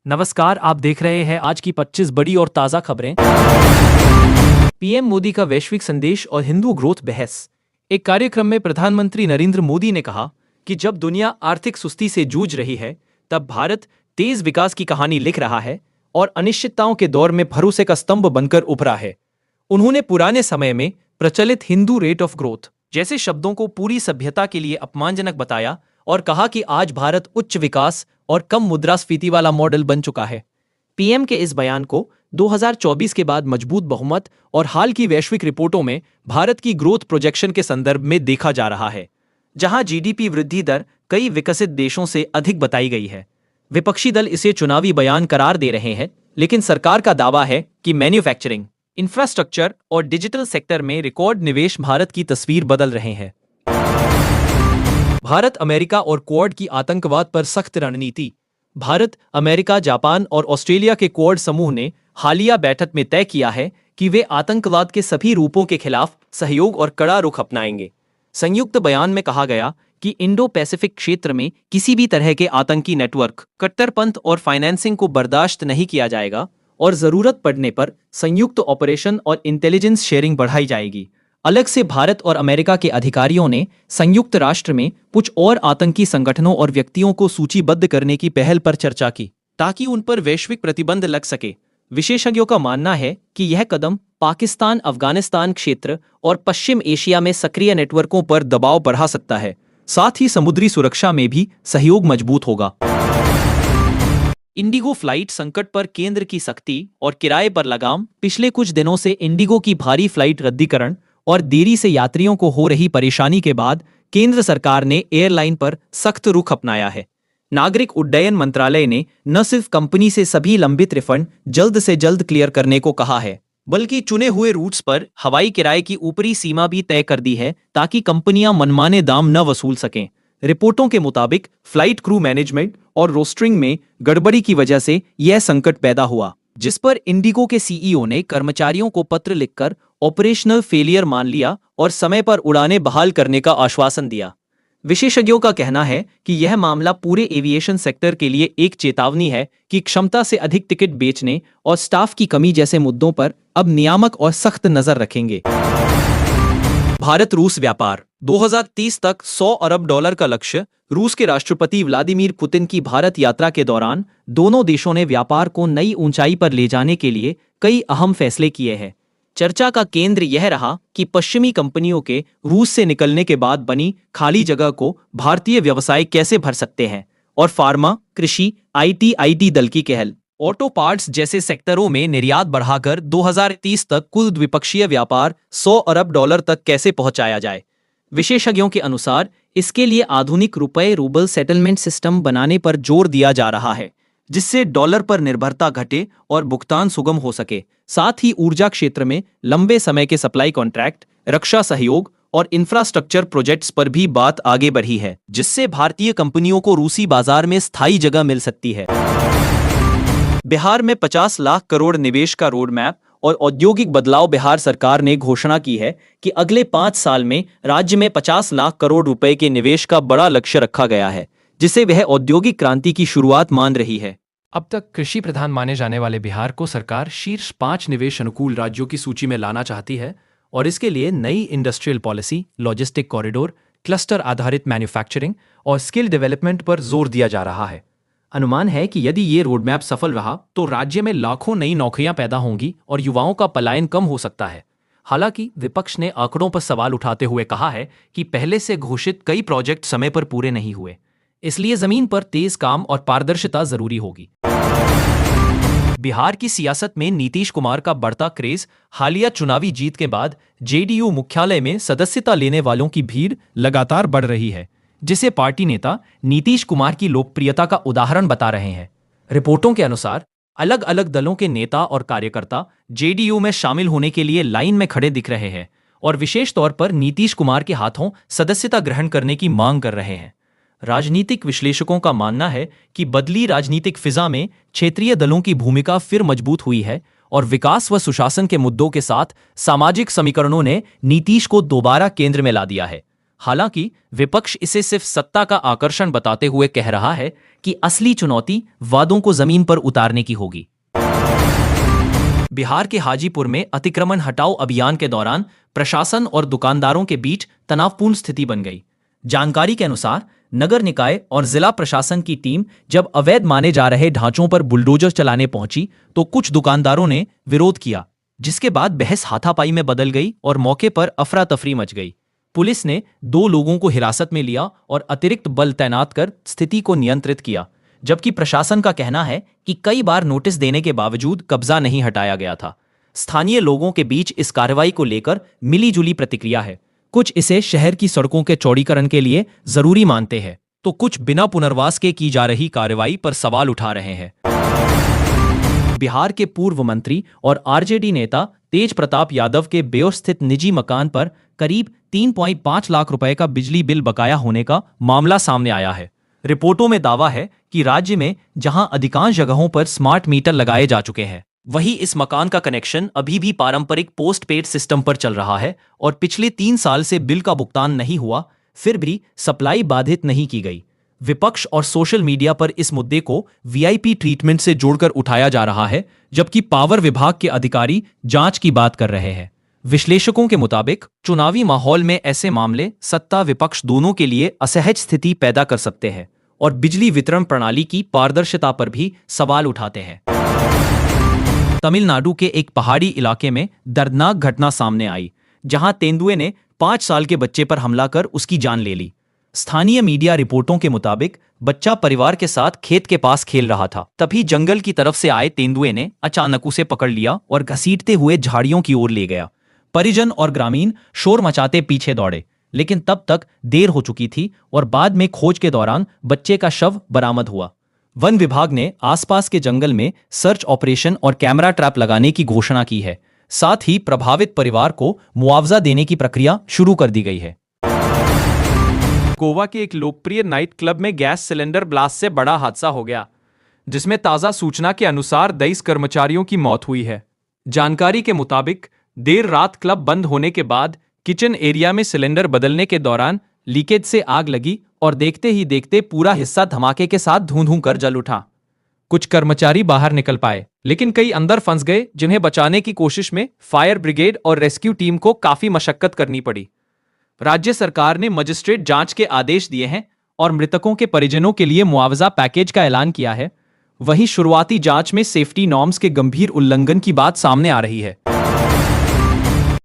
नमस्कार, आप देख रहे हैं आज की 25 बड़ी और ताज़ा खबरें। पीएम मोदी का वैश्विक संदेश और हिंदू ग्रोथ बहस। एक कार्यक्रम में प्रधानमंत्री नरेंद्र मोदी ने कहा कि जब दुनिया आर्थिक सुस्ती से जूझ रही है, तब भारत तेज विकास की कहानी लिख रहा है और अनिश्चितताओं के दौर में भरोसे का स्तंभ बनकर उभरा है। उन्होंने पुराने समय में प्रचलित हिंदू रेट ऑफ ग्रोथ जैसे शब्दों को पूरी सभ्यता के लिए अपमानजनक बताया और कहा कि आज भारत उच्च विकास और कम मुद्रास्फीति वाला मॉडल बन चुका है। पीएम के इस बयान को 2024 के बाद मजबूत बहुमत और हाल की वैश्विक रिपोर्टों में भारत की ग्रोथ प्रोजेक्शन के संदर्भ में देखा जा रहा है, जहां जीडीपी वृद्धि दर कई विकसित देशों से अधिक बताई गई है। विपक्षी दल इसे चुनावी बयान करार दे रहे हैं, लेकिन सरकार का दावा है कि मैन्युफैक्चरिंग, इंफ्रास्ट्रक्चर और डिजिटल सेक्टर में रिकॉर्ड निवेश भारत की तस्वीर बदल रहे हैं। भारत अमेरिका और क्वाड की आतंकवाद पर सख्त रणनीति। भारत, अमेरिका, जापान और ऑस्ट्रेलिया के क्वाड समूह ने हालिया बैठक में तय किया है कि वे आतंकवाद के सभी रूपों के खिलाफ सहयोग और कड़ा रुख अपनाएंगे। संयुक्त बयान में कहा गया कि इंडो पैसिफिक क्षेत्र में किसी भी तरह के आतंकी नेटवर्क, कट्टरपंथ और फाइनेंसिंग को बर्दाश्त नहीं किया जाएगा और जरूरत पड़ने पर संयुक्त ऑपरेशन और इंटेलिजेंस शेयरिंग बढ़ाई जाएगी। अलग से भारत और अमेरिका के अधिकारियों ने संयुक्त राष्ट्र में कुछ और आतंकी संगठनों और व्यक्तियों को सूचीबद्ध करने की पहल पर चर्चा की, ताकि उन पर वैश्विक प्रतिबंध लग सके। विशेषज्ञों का मानना है कि यह कदम पाकिस्तान, अफगानिस्तान क्षेत्र और पश्चिम एशिया में सक्रिय नेटवर्कों पर दबाव बढ़ा सकता है। साथ ही समुद्री सुरक्षा में भी सहयोग मजबूत होगा। इंडिगो फ्लाइट संकट पर केंद्र की सख्ती और किराए पर लगाम। पिछले कुछ दिनों से इंडिगो की भारी फ्लाइट रद्दीकरण और देरी से यात्रियों को हो रही परेशानी के बाद केंद्र सरकार ने एयरलाइन पर सख्त रुख अपनाया है। नागरिक उड्डयन मंत्रालय ने न सिर्फ कंपनी से सभी लंबित रिफंड जल्द से जल्द क्लियर करने को कहा है, बल्कि चुने हुए रूट्स पर हवाई किराए की ऊपरी सीमा भी तय कर दी है, ताकि कंपनियां मनमाने दाम न वसूल सकें। रिपोर्टों के मुताबिक फ्लाइट क्रू मैनेजमेंट और रोस्टरिंग में गड़बड़ी की वजह से यह संकट पैदा हुआ, जिस पर इंडिगो के सीईओ ने कर्मचारियों को पत्र लिखकर ऑपरेशनल फेलियर मान लिया और समय पर उड़ानें बहाल करने का आश्वासन दिया। विशेषज्ञों का कहना है कि यह मामला पूरे एविएशन सेक्टर के लिए एक चेतावनी है कि क्षमता से अधिक टिकट बेचने और स्टाफ की कमी जैसे मुद्दों पर अब नियामक और सख्त नजर रखेंगे। भारत रूस व्यापार 2030 तक $100 अरब का लक्ष्य। रूस के राष्ट्रपति व्लादिमीर पुतिन की भारत यात्रा के दौरान दोनों देशों ने व्यापार को नई ऊंचाई पर ले जाने के लिए कई अहम फैसले किए हैं। चर्चा का केंद्र यह रहा कि पश्चिमी कंपनियों के रूस से निकलने के बाद बनी खाली जगह को भारतीय व्यवसाय कैसे भर सकते हैं, और फार्मा, कृषि, आईटी दल की कहल, ऑटो पार्ट्स जैसे सेक्टरों में निर्यात बढ़ाकर 2030 तक कुल द्विपक्षीय व्यापार $100 अरब तक कैसे पहुंचाया जाए। विशेषज्ञों के अनुसार इसके लिए आधुनिक रुपए रूबल सेटलमेंट सिस्टम बनाने पर जोर दिया जा रहा है, जिससे डॉलर पर निर्भरता घटे और भुगतान सुगम हो सके। साथ ही ऊर्जा क्षेत्र में लंबे समय के सप्लाई कॉन्ट्रैक्ट, रक्षा सहयोग और इंफ्रास्ट्रक्चर प्रोजेक्ट्स पर भी बात आगे बढ़ी है, जिससे भारतीय कंपनियों को रूसी बाजार में स्थायी जगह मिल सकती है। बिहार में 50 लाख करोड़ निवेश का रोड मैप और औद्योगिक बदलाव। बिहार सरकार ने घोषणा की है कि अगले 5 साल में राज्य में 50 लाख करोड़ रुपए के निवेश का बड़ा लक्ष्य रखा गया है, जिसे वह औद्योगिक क्रांति की शुरुआत मान रही है। अब तक कृषि प्रधान माने जाने वाले बिहार को सरकार शीर्ष 5 निवेश अनुकूल राज्यों की सूची में लाना चाहती है, और इसके लिए नई industrial policy, logistic corridor, cluster आधारित मैन्युफैक्चरिंग और स्किल डेवलपमेंट पर जोर दिया जा रहा है। अनुमान है कि यदि ये रोडमैप सफल रहा तो राज्य में लाखों नई नौकरियां पैदा होंगी और युवाओं का पलायन कम हो सकता है। हालांकि विपक्ष ने आंकड़ों पर सवाल उठाते हुए कहा है कि पहले से घोषित कई प्रोजेक्ट समय पर पूरे नहीं हुए, इसलिए जमीन पर तेज काम और पारदर्शिता जरूरी होगी। बिहार की सियासत में नीतीश कुमार का बढ़ता क्रेज। हालिया चुनावी जीत के बाद जेडीयू मुख्यालय में सदस्यता लेने वालों की भीड़ लगातार बढ़ रही है, जिसे पार्टी नेता नीतीश कुमार की लोकप्रियता का उदाहरण बता रहे हैं। रिपोर्टों के अनुसार अलग अलग दलों के नेता और कार्यकर्ता जेडीयू में शामिल होने के लिए लाइन में खड़े दिख रहे हैं और विशेष तौर पर नीतीश कुमार के हाथों सदस्यता ग्रहण करने की मांग कर रहे हैं। राजनीतिक विश्लेषकों का मानना है कि बदली राजनीतिक फिजा में क्षेत्रीय दलों की भूमिका फिर मजबूत हुई है और विकास व सुशासन के मुद्दों के साथ सामाजिक समीकरणों ने नीतीश को दोबारा केंद्र में ला दिया है। हालांकि विपक्ष इसे सिर्फ सत्ता का आकर्षण बताते हुए कह रहा है कि असली चुनौती वादों को जमीन पर उतारने की होगी। बिहार के हाजीपुर में अतिक्रमण हटाओ अभियान के दौरान प्रशासन और दुकानदारों के बीच तनावपूर्ण स्थिति बन गई। जानकारी के अनुसार नगर निकाय और जिला प्रशासन की टीम जब अवैध माने जा रहे ढांचों पर बुलडोजर चलाने पहुंची तो कुछ दुकानदारों ने विरोध किया, जिसके बाद बहस हाथापाई में बदल गई और मौके पर अफरा तफरी मच गई। पुलिस ने 2 लोगों को हिरासत में लिया और अतिरिक्त बल तैनात कर स्थिति को नियंत्रित किया, जबकि प्रशासन का कहना है कि कई बार नोटिस देने के बावजूद कब्जा नहीं हटाया गया था। स्थानीय लोगों के बीच इस कार्रवाई को लेकर मिलीजुली प्रतिक्रिया है। कुछ इसे शहर की सड़कों के चौड़ीकरण के लिए जरूरी मानते हैं, तो कुछ बिना पुनर्वास के की जा रही कार्रवाई पर सवाल उठा रहे हैं। बिहार के पूर्व मंत्री और आरजेडी नेता तेज प्रताप यादव के बेओर स्थित निजी मकान पर करीब 3.5 लाख रुपए का बिजली बिल बकाया होने का मामला सामने आया है। रिपोर्टों में दावा है कि राज्य में जहां अधिकांश जगहों पर स्मार्ट मीटर लगाए जा चुके हैं, वहीं इस मकान का कनेक्शन अभी भी पारंपरिक पोस्ट पेड सिस्टम पर चल रहा है और पिछले 3 साल से बिल का भुगतान नहीं हुआ, फिर भी सप्लाई बाधित नहीं की गई। विपक्ष और सोशल मीडिया पर इस मुद्दे को वीआईपी ट्रीटमेंट से जोड़कर उठाया जा रहा है, जबकि पावर विभाग के अधिकारी जांच की बात कर रहे हैं। विश्लेषकों के मुताबिक चुनावी माहौल में ऐसे मामले सत्ता विपक्ष दोनों के लिए असहज स्थिति पैदा कर सकते हैं और बिजली वितरण प्रणाली की पारदर्शिता पर भी सवाल उठाते हैं। तमिलनाडु के एक पहाड़ी इलाके में दर्दनाक घटना सामने आई, जहां तेंदुए ने 5 साल के बच्चे पर हमला कर उसकी जान ले ली। स्थानीय मीडिया रिपोर्टों के मुताबिक बच्चा परिवार के साथ खेत के पास खेल रहा था, तभी जंगल की तरफ से आए तेंदुए ने अचानक उसे पकड़ लिया और घसीटते हुए झाड़ियों की ओर ले गया। परिजन और ग्रामीण शोर मचाते पीछे दौड़े, लेकिन तब तक देर हो चुकी थी और बाद में खोज के दौरान बच्चे का शव बरामद हुआ। वन विभाग ने आसपास के जंगल में सर्च ऑपरेशन और कैमरा ट्रैप लगाने की घोषणा की है। साथ ही प्रभावित परिवार को मुआवजा देने की प्रक्रिया शुरू कर दी गई है। गोवा के एक लोकप्रिय नाइट क्लब में गैस सिलेंडर ब्लास्ट से बड़ा हादसा हो गया, जिसमें ताजा सूचना के अनुसार 23 कर्मचारियों की मौत हुई है। जानकारी के मुताबिक देर रात क्लब बंद होने के बाद किचन एरिया में सिलेंडर बदलने के दौरान लीकेज से आग लगी और देखते ही देखते पूरा हिस्सा धमाके के साथ धूं-धूं कर जल उठा। कुछ कर्मचारी बाहर निकल पाए, लेकिन कई अंदर फंस गए, जिन्हें बचाने की कोशिश में फायर ब्रिगेड और रेस्क्यू टीम को काफी मशक्कत करनी पड़ी। राज्य सरकार ने मजिस्ट्रेट जांच के आदेश दिए हैं और मृतकों के परिजनों के लिए मुआवजा पैकेज का ऐलान किया है। वहीं शुरुआती जांच में सेफ्टी नॉर्म्स के गंभीर उल्लंघन की बात सामने आ रही है।